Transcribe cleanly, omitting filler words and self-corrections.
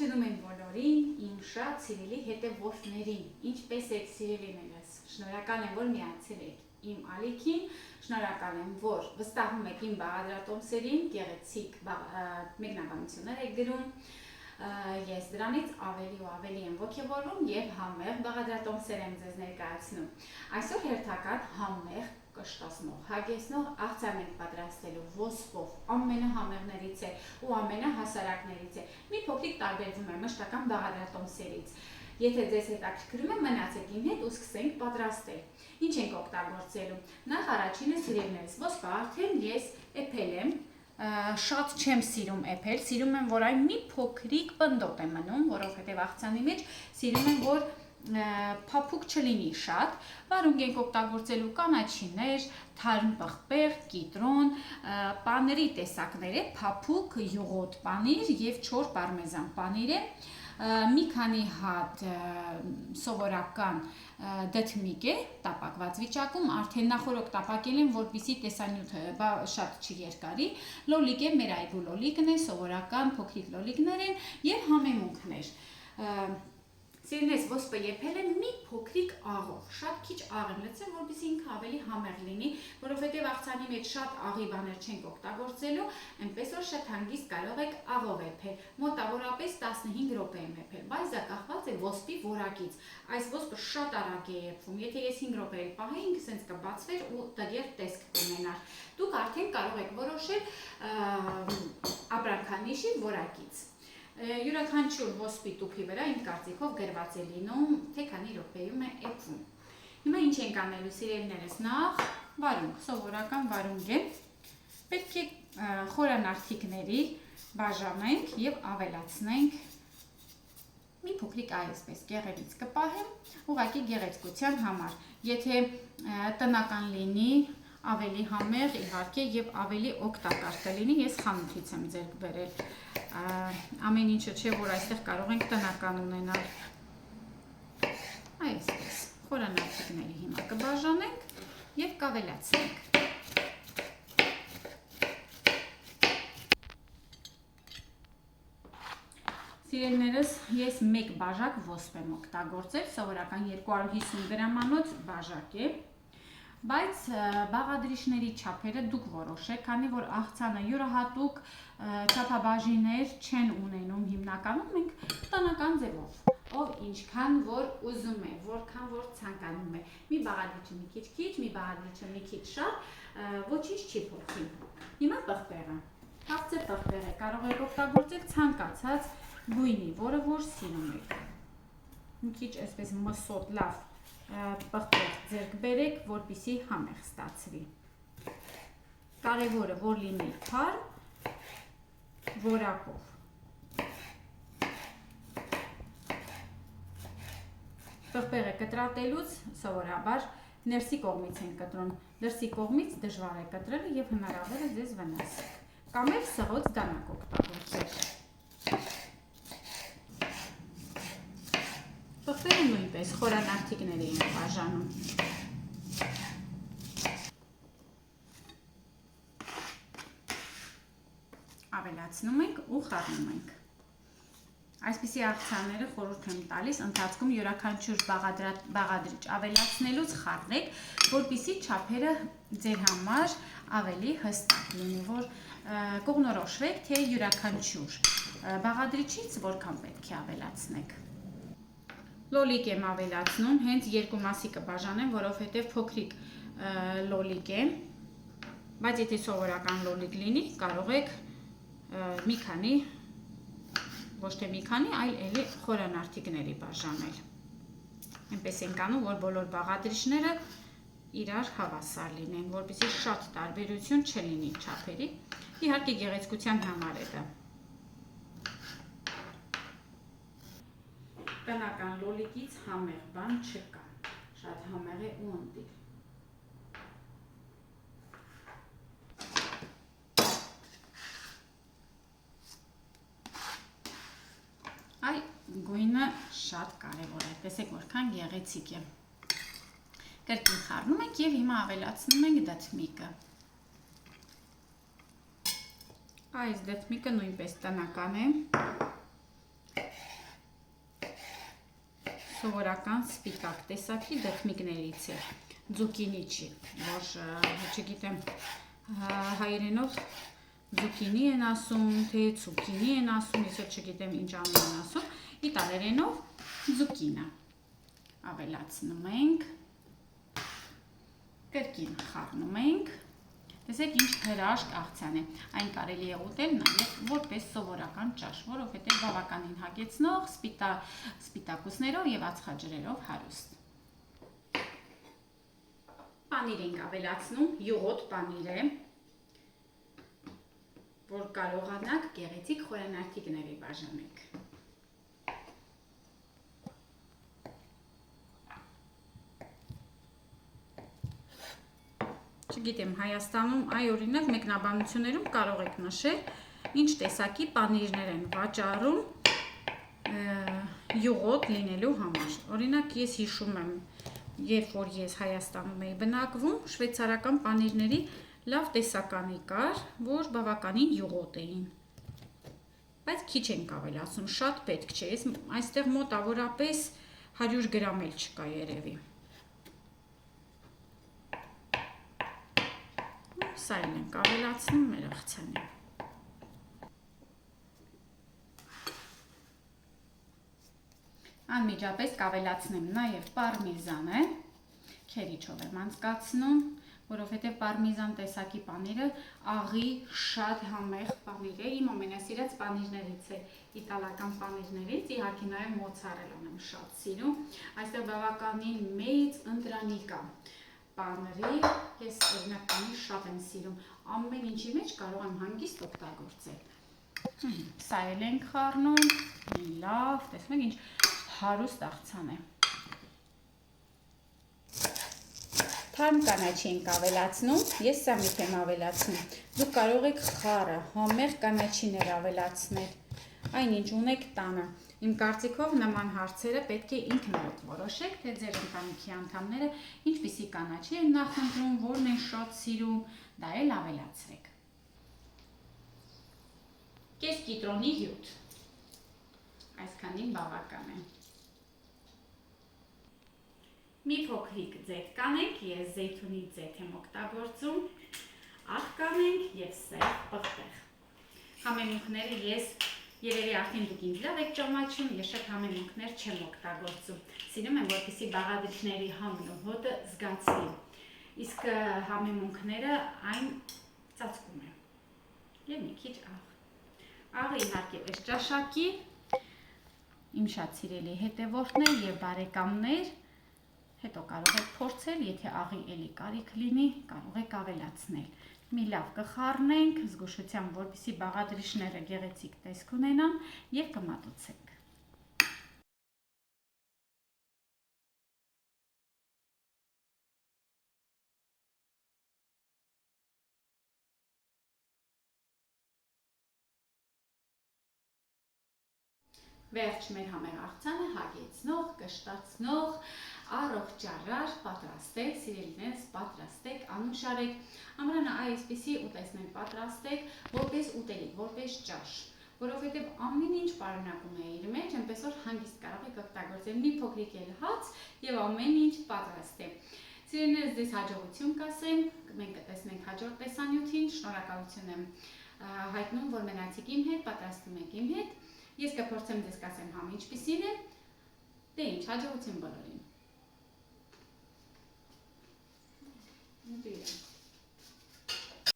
Ողջունում եմ բոլորին, իմ շատ սիրելի հետևորդներին, ինչպես եք սիրելիներս, շնորհակալ եմ, որ միացել եք իմ ալիքին, շնորհակալ եմ, որ վստահում եք իմ բաղադրատոմսերին, գեղեցիկ մեկնաբանություններ եք գրում, ես դրանից ավելի ու ավելի եմ ոգևորվում և համեղ բաղադրատոմսեր եմ ձեզ ներկայացնում։ Այսօր հերթական համեղ կշտացնող, հագեցնող աղցան ենք պատրաստելու ոսպով, ամենահամեղներից է ու ամենահասարակներից է, մի փոքրիկ տարբերվում է մշտական բաղադրատոմսերից։ Եթե ձեզ հետաքրքրում է, մնացեք իմ հետ ու սկսենք պատրաստել։ Ինչ ենք օգտագործելու։ Նախ առաջինը սիրելիներս, ոսպը արդեն ես էփել եմ, շատ չեմ սիրում էփել, սիրում եմ, որ այն մի փոքրիկ պնդոտ է մնում, որովհետև աղցանի մեջ սիրում եմ, որ փափուկ չլինի շատ, վարունգ ենք օգտագործելու կանաչիներ, թարմ պղպեղ, կիտրոն, պաների տեսակներ է, փափուկ յուղոտ պանիր և չոր պարմեզան պանիր է, մի քանի հատ սովորական դդմիկ է, տապակված վիճակում, արդեն նախորդ տապակել եմ, որպեսզի տեսանյութը շատ չերկարի, լոլիկ է, մեր այգու լոլիկն է, սովորական փոքրիկ լոլիկներ են և համեմունքներ։ Սիրելիներս, ոսպը եփել եմ մի փոքրիկ աղով, շատ քիչ աղ եմ լցրել, որպեսզի ինքը ավելի համեղ լինի, որովհետև աղցանի մեջ շատ աղի բաներ չենք օգտագործելու, այնպես որ շատ հանգիստ կարող եք աղով եփել, մոտավորապես 15 րոպե եմ եփել, բայց դա կախված է ոսպի որակից։ Այս ոսպը շատ արագ է եփվում, եթե ես 5 րոպե էլ պահեի, ինքը սենց կբացվեր ու տգեղ տեսք կունենար։ Դուք արդեն կարող եք որոշել ապրանքանիշի որակից։ Յուրաքանչյուր ոսպի տուփի վրա իմ կարծիքով գրված է լինում, թե քանի րոպեում է եփվում։ Հիմա ինչ ենք անելու սիրելիներս, նախ վարունգ, սովորական վարունգ է, պետք է խորանարդիկների բաժանենք և ավելացնենք մի փոքրիկ այսպես գեղեցիկ կպահեմ, ուղղակի գեղեցկության համար, եթե տնական լինի, ավելի համեղ իհարկե և ավելի օգտակար կլինի, ես խանութից եմ ձեռք բերել, ամեն ինչը չէ, որ այստեղ կարող ենք տնական ունենալ, այսպես, խորանարդիկների հիմա կբաժանենք և կավելացնենք։ Սիրելիներս, ես մեկ բաժակ ոսպ եմ օգտագործել, սովորական 250 գրամանոց բաժակ է, բայց բաղադրիչների չափերը դուք որոշեք, քանի որ աղցանը յուրահատուկ չափաբաժիններ չեն ունենում հիմնականում, մենք տնական ձևով, ով ինչքան որ ուզում է, որքան որ ցանկանում է, մի բաղադրիչը մի քիչ, մի բաղադրիչը մի քիչ շատ, ոչինչ չի փոխի։ Հիմա պղպեղը, քաղցր պղպեղ է, կարող եք օգտագործել ցանկացած գույնի, որը որ սիրում եք։ Մի քիչ այսպես մսոտ լավ պղպեղ ձեռք բերեք, որպեսզի համեղ ստացվի։ Կարևորը որ լինի թարմ, որակով։ Պղպեղը կտրատելուց սովորաբար ներսի կողմից են կտրում, դրսի կողմից դժվար է կտրելը և հնարավոր է ձեզ վնասել, կամ էլ սղոց դանակ օգտագործել։ Պղպեղը նույնպես խորանարդիկների են բաժանում։ Ավելացնում ենք ու խառնում ենք։ Այսպիսի աղցանները խորհուրդ եմ տալիս ընթացքում յուրաքանչյուր բաղադրիչ ավելացնելուց խառնեք, որպեսզի չափերը ձեր համար ավելի հստակ լինի, որ կողնորոշվեք, թե յուրաքանչյուր բաղադրիչից որքան պետք է ավելացնեք։ Լոլիկ եմ ավելացնում, հենց երկու մասի կբաժանեմ, որովհետև փոքրիկ լոլիկ է, բայց եթե սովորական լոլիկ լինի, կարող եք մի քանի, ոչ թե մի քանի, այլ էլի խորանարդիկների բաժանել։ Այնպես ենք անում, որ բոլոր բաղադրիչները իրար հավասար լինեն, որպեսզի շատ տարբերություն չլինի չափերի, իհարկե գեղեցկության համար է դա։ Տնական լոլիկից համեղ բան չկա, շատ համեղ է ու ընտիր։ Այ գույնը շատ կարևոր է, տեսեք որքան գեղեցիկ է։ Կրկին խառնում ենք և հիմա ավելացնում ենք դդմիկը։ Այս դդմիկը նույնպես տնական է, սովորական սպիտակ տեսակի դխմիկներից է, ձուկինի չի, որ չգիտեմ հայերենով զուկինի են ասում, թե ցուկինի են ասում, ես չգիտեմ ինչ անուն են ասում, իտալերենով զուկինա ավելացնում ենք, կրկին խառնում ենք, տեսեք ինչ հրաշք աղցան է, այն կարելի է ուտել նաև որպես սովորական ճաշ, որովհետև բավականին հագեցնող, սպիտակուցներով և ածխաջրերով հարուստ։ Պանիր ենք ավելացնում, յուղոտ պանիր է, որ կարողանաք գեղեցիկ խորանարդիկների բաժանեք։ Չգիտեմ, Հայաստանում, այ օրինակ մեկնաբանություններում կարող եք նշել, ինչ տեսակի պանիրներ են վաճառում յուղոտ լինելու համար։ Օրինակ ես հիշում եմ, երբ որ ես Հայաստանում էի բնակվում, շվեյցարական պանիրների լավ տեսականի կար, որ բավականին յուղոտ էին։ Բայց քիչ ենք ավելացնում, շատ պետք չէ, այստեղ մոտավորապես 100 գրամ էլ չկա երևի։ Սա էլ ենք ավելացնում մեր աղցանին։ Անմիջապես կավելացնեմ նաև պարմիզանը, քերիչով եմ անցկացնում, որովհետև պարմիզան տեսակի պանիրը աղի շատ համեղ պանիր է, իմ ամենասիրած պանիրներից է, իտալական պանիրներից, իհարկե նաև մոցարելան եմ շատ սիրում, այստեղ բավականին մեծ ընտրանիկ կա պանրի, ես օրինակ պանիր շատ եմ սիրում, ամեն ինչի մեջ կարող եմ հանգիստ օգտագործել։ Սա էլ ենք խառնում, լավ, տեսնում եք ինչ հարուստ աղցան է։ Թարմ կանաչի ենք ավելացնում, ես սա միք եմ ավելացնում, դուք կարող եք խառը, համեղ կանաչիներ ավելացնել, այնինչ ունեք տանը։ Իմ կարծիքով նման հարցերը պետք է ինքնուրույն որոշեք, թե ձեր ընտանիքի անդամները ինչպիսի կանաչի են նախընտրում, որն են շատ սիրում, դա էլ ավելացրեք։ Կես կիտրոնի հյութ, այսքանին բավական է։ Մի փոքրիկ ձեթ կանենք, ես զեյթունի ձեթ եմ օգտագործում, աղ կանենք և սև պղպեղ։ Համեմունքները ես երևի արդեն դուք ինձ լավ եք ճանաչում, ես շատ համեմունքներ չեմ օգտագործում։ Սիրում եմ, որպեսզի բաղադրիչների համն ու հոտը զգացվի։ Իսկ համեմունքները այն ծածկում են։ Եվ մի քիչ աղ։ Աղը իհարկե պես ճաշակի, իմ շատ սիրելի հետևորդներ և բարեկամներ, հետո կարող եք փորձել, եթե աղի էլի կարիք լինի, կարող եք ավելացնել։ Մի լավ կխառնենք, զգուշությամբ, որպեսզի բաղադրիչները գեղեցիկ տեսք ունենան և կմատուցենք։ Վերջ մեր համեղ աղցանը հագեցնող, կշտացնող, առողջարար պատրաստեք, սիրելիներս պատրաստեք, անուշարեք, ամռանը այսպիսի ուտեսներ պատրաստեք, որպես ուտելիք, որպես ճաշ, որովհետև ամեն ինչ պարունակում է իր մեջ, այնպես որ հանգիստ կարող եք օգտագործել մի փոքրիկ էլ հաց և ամեն ինչ պատրաստ է։ Սիրելիներս, ձեզ հաջողություն կասեմ, մենք կտեսնենք հաջորդ տեսանյութին, շնորհակալություն եմ հայտնում, որ մնացիք իմ հետ, պատրաստում եք իմ հետ, ես կփորձեմ ձեզ կասեմ համ ինչպիսին է, դե ինչ, հաջողություն բոլորին։